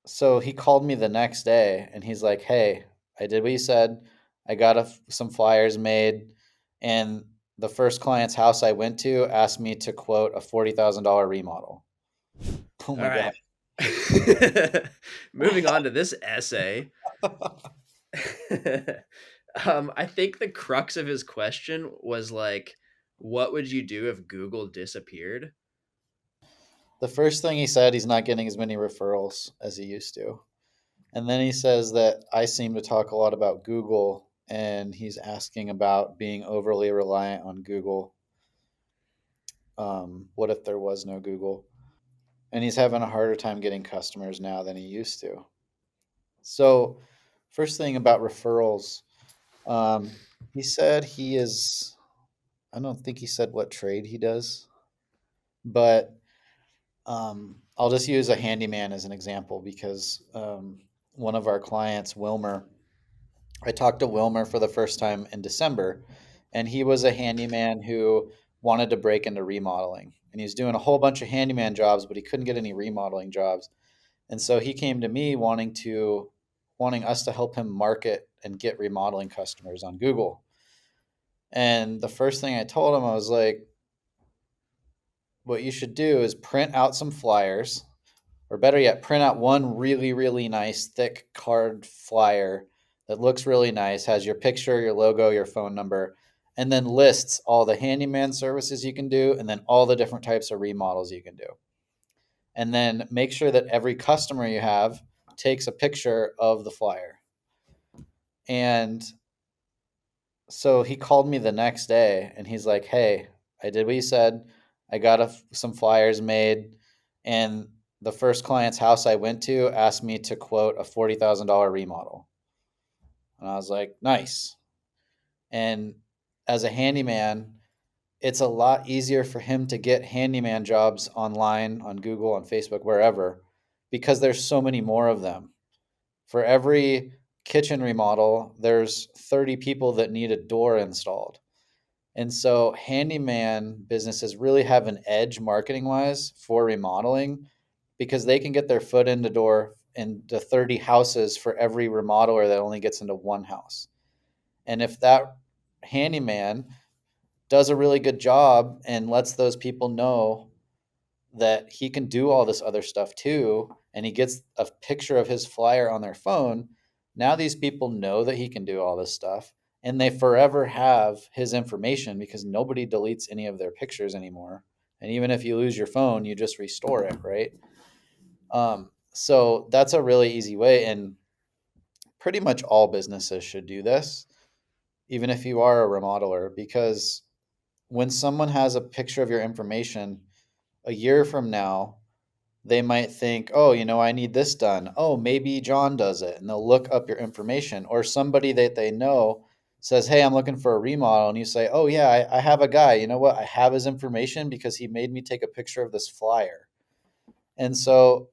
So he called me the next day and he's like, "Hey, I did what you said. I got some flyers made, and the first client's house I went to asked me to quote a $40,000 remodel." Oh All my God. right. Moving on to this essay. I think the crux of his question was like, what would you do if Google disappeared? The first thing he said, he's not getting as many referrals as he used to. And then he says that I seem to talk a lot about Google, and he's asking about being overly reliant on Google. What if there was no Google? And he's having a harder time getting customers now than he used to. So, first thing about referrals, he said he is, I don't think he said what trade he does, but I'll just use a handyman as an example because one of our clients, Wilmer, I talked to Wilmer for the first time in December, and he was a handyman who wanted to break into remodeling. And he was doing a whole bunch of handyman jobs, but he couldn't get any remodeling jobs. And so he came to me wanting us to help him market and get remodeling customers on Google. And the first thing I told him, I was like, what you should do is print out some flyers, or better yet, print out one really, really nice thick card flyer that looks really nice, has your picture, your logo, your phone number, and then lists all the handyman services you can do and then all the different types of remodels you can do. And then make sure that every customer you have takes a picture of the flyer. And so he called me the next day and he's like, "Hey, I did what you said. I got some flyers made, and the first client's house I went to asked me to quote a $40,000 remodel." And I was like, "Nice." And as a handyman, it's a lot easier for him to get handyman jobs online, on Google, on Facebook, wherever, because there's so many more of them. For every kitchen remodel, there's 30 people that need a door installed. And so handyman businesses really have an edge marketing wise for remodeling because they can get their foot in the door into 30 houses for every remodeler that only gets into one house. And if that handyman does a really good job and lets those people know that he can do all this other stuff too, and he gets a picture of his flyer on their phone, now these people know that he can do all this stuff, and they forever have his information because nobody deletes any of their pictures anymore. And even if you lose your phone, you just restore it, right? So that's a really easy way, and pretty much all businesses should do this, even if you are a remodeler, because when someone has a picture of your information a year from now, they might think, oh, I need this done. Oh, maybe John does it. And they'll look up your information. Or somebody that they know says, hey, I'm looking for a remodel. And you say, oh, yeah, I have a guy. You know what? I have his information because he made me take a picture of this flyer. And so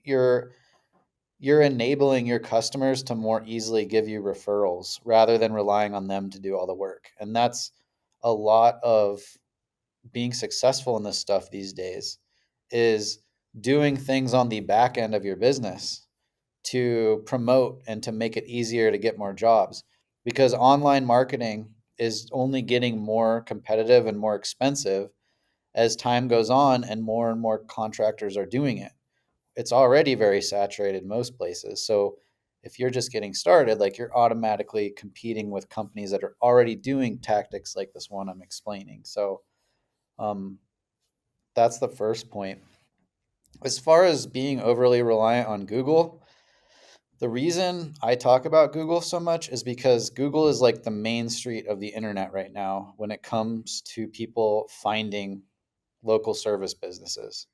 you're you're enabling your customers to more easily give you referrals rather than relying on them to do all the work. And that's a lot of being successful in this stuff these days is doing things on the back end of your business to promote and to make it easier to get more jobs because online marketing is only getting more competitive and more expensive as time goes on and more contractors are doing it. It's already very saturated most places. So if you're just getting started, like you're automatically competing with companies that are already doing tactics like this one I'm explaining. So um, that's the first point. As far as being overly reliant on Google, the reason I talk about Google so much is because Google is like the main street of the internet right now when it comes to people finding local service businesses.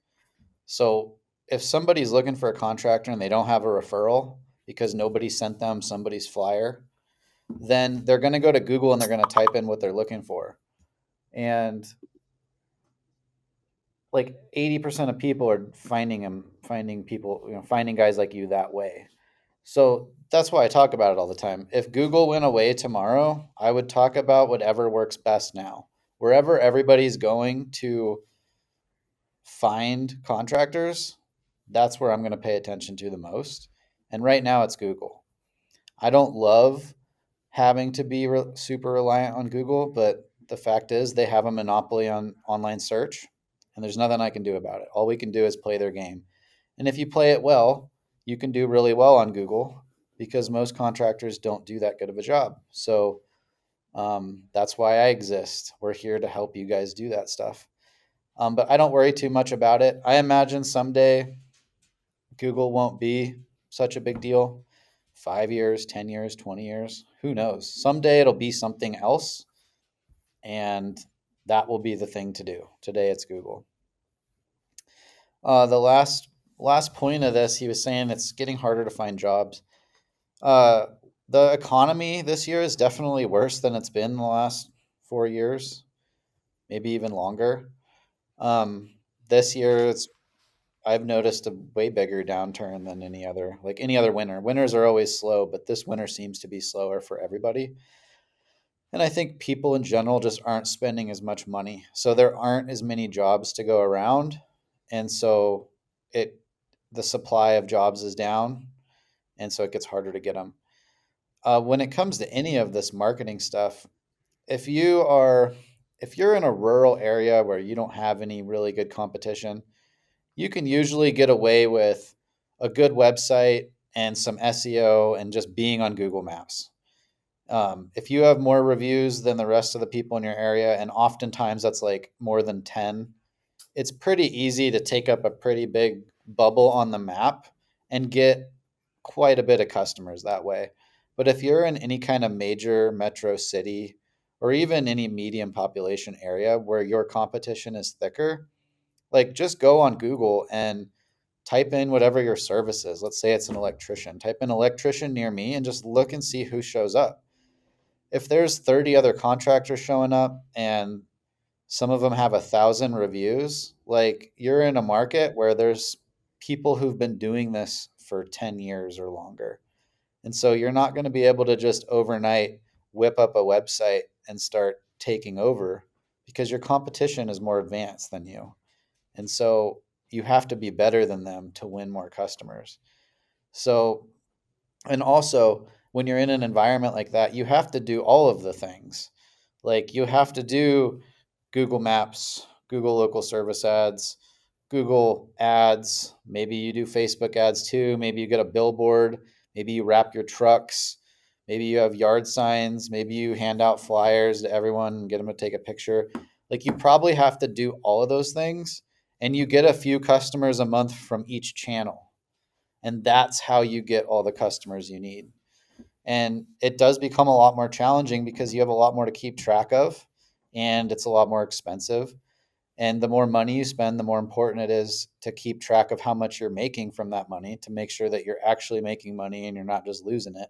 So if somebody's looking for a contractor and they don't have a referral because nobody sent them somebody's flyer, then they're going to go to Google and they're going to type in what they're looking for. And like 80% of people are finding people, finding guys like you that way. So that's why I talk about it all the time. If Google went away tomorrow, I would talk about whatever works best now. Wherever everybody's going to find contractors, That's where I'm going to pay attention to the most. And right now it's Google. I don't love having to be super reliant on Google, but the fact is they have a monopoly on online search, and there's nothing I can do about it. All we can do is play their game. And if you play it well, you can do really well on Google because most contractors don't do that good of a job. So that's why I exist. We're here to help you guys do that stuff. But I don't worry too much about it. I imagine someday Google won't be such a big deal. 5 years, 10 years, 20 years, who knows? Someday it'll be something else, and that will be the thing to do. Today it's Google. The last point of this, he was saying it's getting harder to find jobs. Uh, the economy this year is definitely worse than it's been the last 4 years, maybe even longer. Um, this year, I've noticed a way bigger downturn than any other winter. Winters are always slow, but this winter seems to be slower for everybody. And I think people in general just aren't spending as much money. So there aren't as many jobs to go around. And so it the supply of jobs is down, and so it gets harder to get them. When it comes to any of this marketing stuff, if you are if you're in a rural area where you don't have any really good competition, you can usually get away with a good website and some SEO and just being on Google Maps. If you have more reviews than the rest of the people in your area, and oftentimes that's like more than 10, it's pretty easy to take up a pretty big bubble on the map and get quite a bit of customers that way. But if you're in any kind of major metro city or even any medium population area where your competition is thicker, like just go on Google and type in whatever your service is. Let's say it's an electrician. Type in electrician near me and just look and see who shows up. If there's 30 other contractors showing up and some of them have 1,000 reviews, like you're in a market where there's people who've been doing this for 10 years or longer. And so you're not going to be able to just overnight whip up a website and start taking over because your competition is more advanced than you. And so you have to be better than them to win more customers. So, and also when you're in an environment like that, you have to do all of the things. Like you have to do Google Maps, Google local service ads, Google ads. Maybe you do Facebook ads too. Maybe you get a billboard. Maybe you wrap your trucks. Maybe you have yard signs. Maybe you hand out flyers to everyone and get them to take a picture. Like you probably have to do all of those things, and you get a few customers a month from each channel. And that's how you get all the customers you need. And it does become a lot more challenging because you have a lot more to keep track of, and it's a lot more expensive. And the more money you spend, the more important it is to keep track of how much you're making from that money to make sure that you're actually making money and you're not just losing it.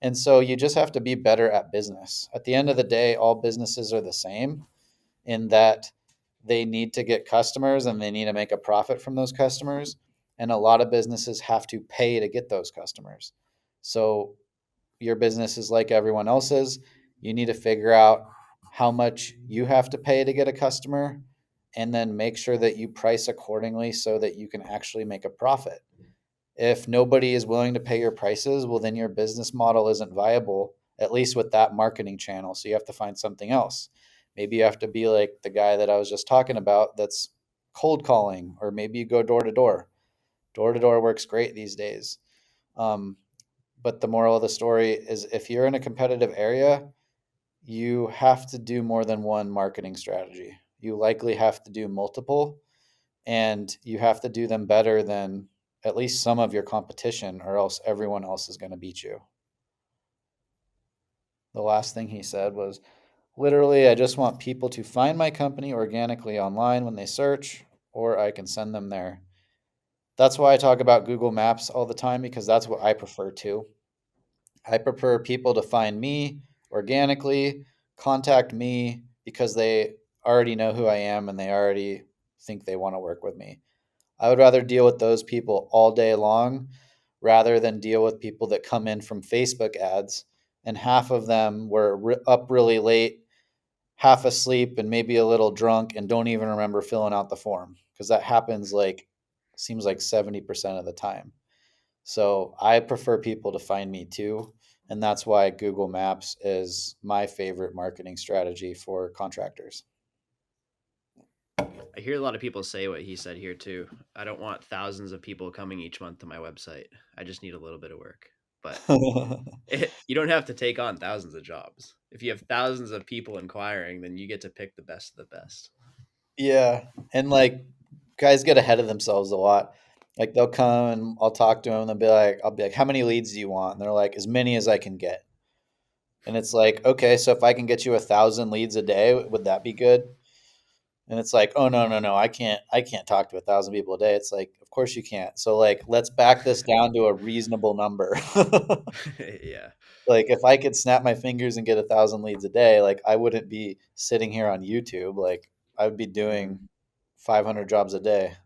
And so you just have to be better at business. At the end of the day, all businesses are the same in that they need to get customers and they need to make a profit from those customers. And a lot of businesses have to pay to get those customers. So your business is like everyone else's. You need to figure out how much you have to pay to get a customer and then make sure that you price accordingly so that you can actually make a profit. If nobody is willing to pay your prices, well, then your business model isn't viable, at least with that marketing channel. So you have to find something else. Maybe you have to be like the guy that I was just talking about that's cold calling, or maybe you go door to door. Door to door works great these days. Um, but the moral of the story is if you're in a competitive area, you have to do more than one marketing strategy. You likely have to do multiple, and you have to do them better than at least some of your competition, or else everyone else is going to beat you. The last thing he said was literally, I just want people to find my company organically online when they search, or I can send them there. That's why I talk about Google Maps all the time because that's what I prefer too. I prefer people to find me organically, contact me because they already know who I am and they already think they want to work with me. I would rather deal with those people all day long rather than deal with people that come in from Facebook ads and half of them were up really late, half asleep, and maybe a little drunk and don't even remember filling out the form because that happens like seems like 70% of the time. So I prefer people to find me too. And that's why Google Maps is my favorite marketing strategy for contractors. I hear a lot of people say what he said here too. I don't want thousands of people coming each month to my website. I just need a little bit of work. But you don't have to take on thousands of jobs. If you have thousands of people inquiring, then you get to pick the best of the best. Yeah. And like guys get ahead of themselves a lot. Like they'll come and I'll talk to them and they'll be like, I'll be like, how many leads do you want? And they're like, as many as I can get. And it's like, okay, so if I can get you 1,000 leads a day, would that be good? And it's like, oh no, no, no, I can't talk to 1,000 people a day. It's like, of course you can't. So like, let's back this down to a reasonable number. Yeah. Like if I could snap my fingers and get 1,000 leads a day, like I wouldn't be sitting here on YouTube. Like I would be doing Mhm. 500 jobs a day.